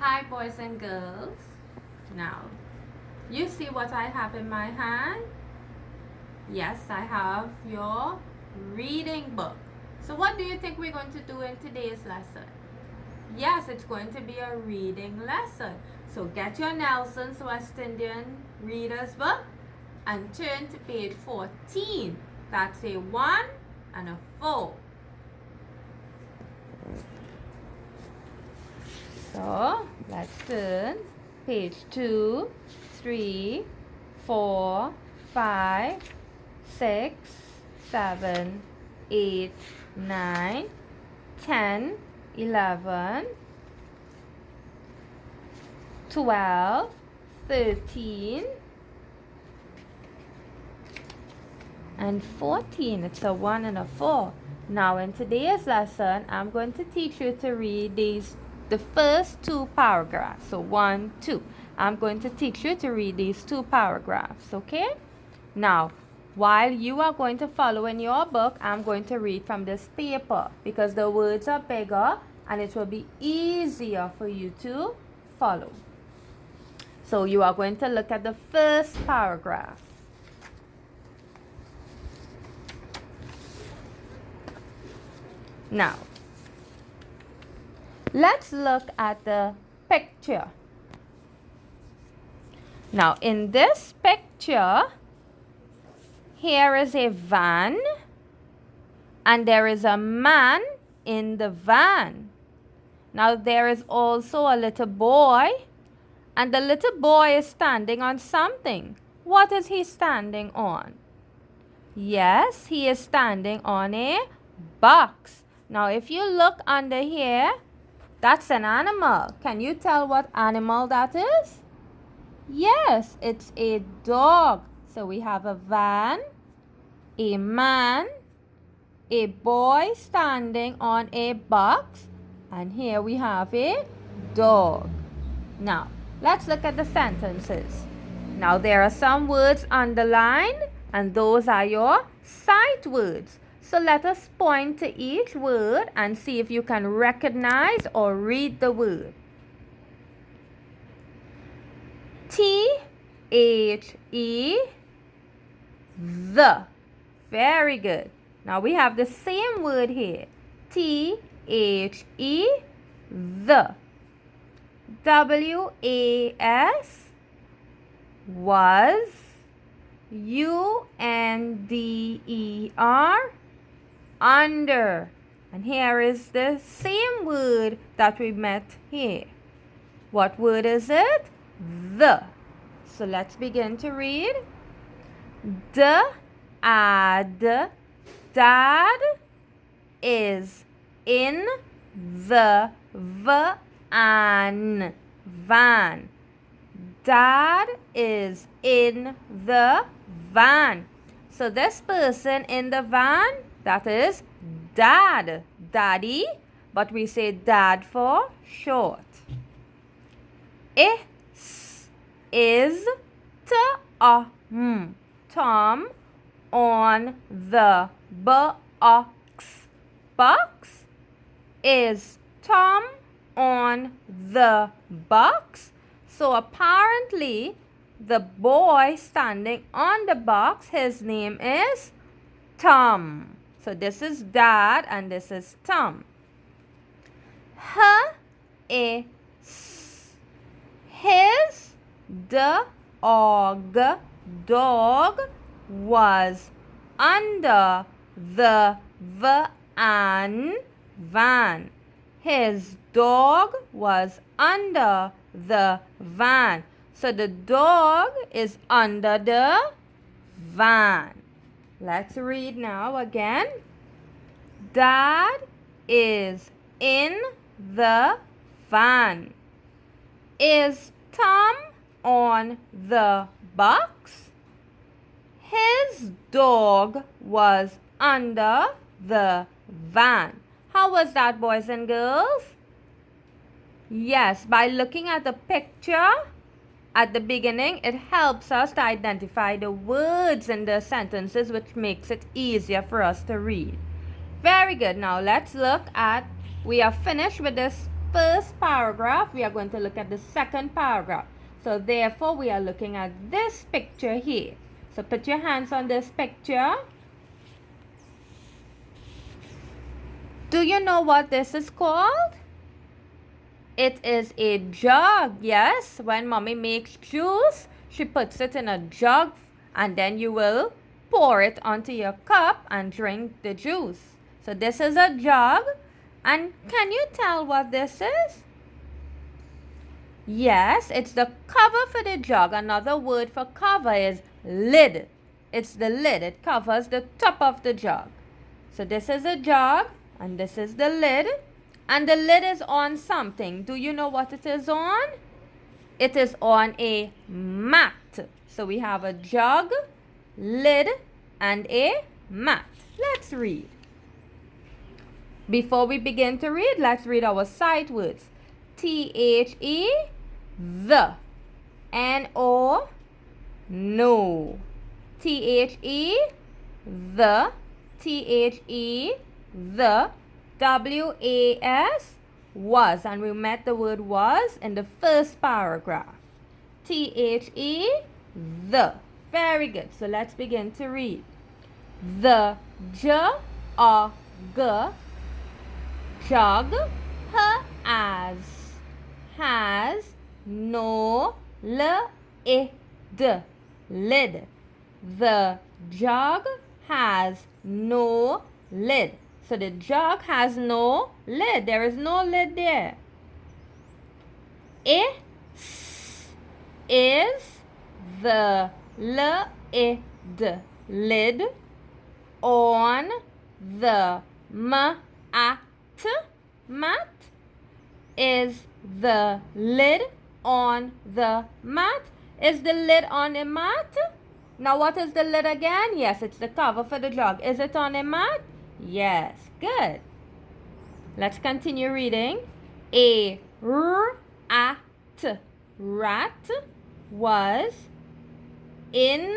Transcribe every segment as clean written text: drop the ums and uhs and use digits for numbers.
Hi, boys and girls. Now, you see what I have in my hand? Yes, I have your reading book. So, what do you think we're going to do in today's lesson? Yes, it's going to be a reading lesson. So, get your Nelson's West Indian Reader's Book and turn to page 14. That's a 1 and a 4. So let's turn page 2, 3, 4, 5, 6, 7, 8, 9, 10, 11, 12, 13, and 14. It's a 1 and a 4. Now in today's lesson, I'm going to teach you to read the first 2 paragraphs. So 1, 2. I'm going to teach you to read these 2 paragraphs, okay? Now, while you are going to follow in your book, I'm going to read from this paper because the words are bigger and it will be easier for you to follow. So you are going to look at the first paragraph. Now, let's look at the picture. Now, in this picture, here is a van, and there is a man in the van. Now, there is also a little boy, and the little boy is standing on something. What is he standing on? Yes, he is standing on a box. Now, if you look under here, that's an animal. Can you tell what animal that is? Yes, it's a dog. So we have a van, a man, a boy standing on a box, and here we have a dog. Now, let's look at the sentences. Now, there are some words underlined, and those are your sight words. So let us point to each word and see if you can recognize or read the word. T-H-E, the. Very good. Now we have the same word here. T-H-E, the. W-A-S, was. U-N-D-E-R, under. And here is the same word that we met here. What word is it? The. So let's begin to read. Dad is in the van. Dad is in the van. So this person in the van, that is dad, daddy, but we say dad for short. Is Tom on the box. Box? Is Tom on the box? So apparently, the boy standing on the box, his name is Tom. So this is dad and this is Tom. His dog was under the van. His dog was under the van. So the dog is under the van. Let's read now again. Dad is in the van. Is Tom on the box? His dog was under the van. How was that, boys and girls? Yes, by looking at the picture at the beginning, it helps us to identify the words in the sentences, which makes it easier for us to read. Very good. Now let's look at, we are finished with this first paragraph, we are going to look at the second paragraph. So therefore, we are looking at this picture here. So put your hands on this picture. Do you know what this is called? It is a jug. Yes, when mommy makes juice, she puts it in a jug and then you will pour it onto your cup and drink the juice. So this is a jug. And can you tell what this is? Yes, it's the cover for the jug. Another word for cover is lid. It's the lid. It covers the top of the jug. So this is a jug and this is the lid. And the lid is on something. Do you know what it is on? It is on a mat. So we have a jug, lid, and a mat. Let's read. Before we begin to read, let's read our sight words. T-H-E, the. N-O, no. T-H-E, the. T-H-E, the. W-A-S, was. And we met the word was in the first paragraph. T-H-E, the. Very good. So let's begin to read. The jug jug has no lid. Lid. The jug has no lid. So the jug has no lid. There is no lid there. Is the lid on the mat? Is the lid on the mat? Is the lid on a mat? Now what is the lid again? Yes, it's the cover for the jug. Is it on a mat? Yes, good. Let's continue reading. A rat was in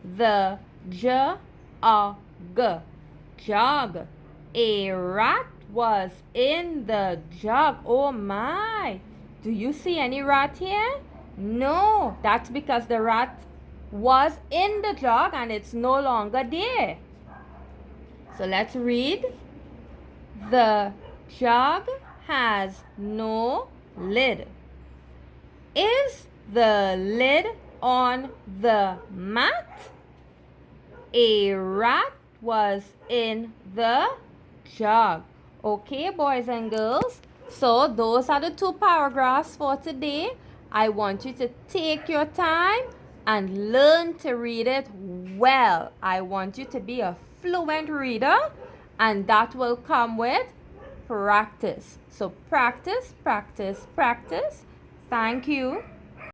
the jug. A rat was in the jug. Oh my. Do you see any rat here? No, that's because the rat was in the jug and it's no longer there. So let's read. The jug has no lid. Is the lid on the mat? A rat was in the jug. Okay, boys and girls. So those are the two paragraphs for today. I want you to take your time and learn to read it well. I want you to be a fluent reader, and that will come with practice. So practice, practice, practice. Thank you.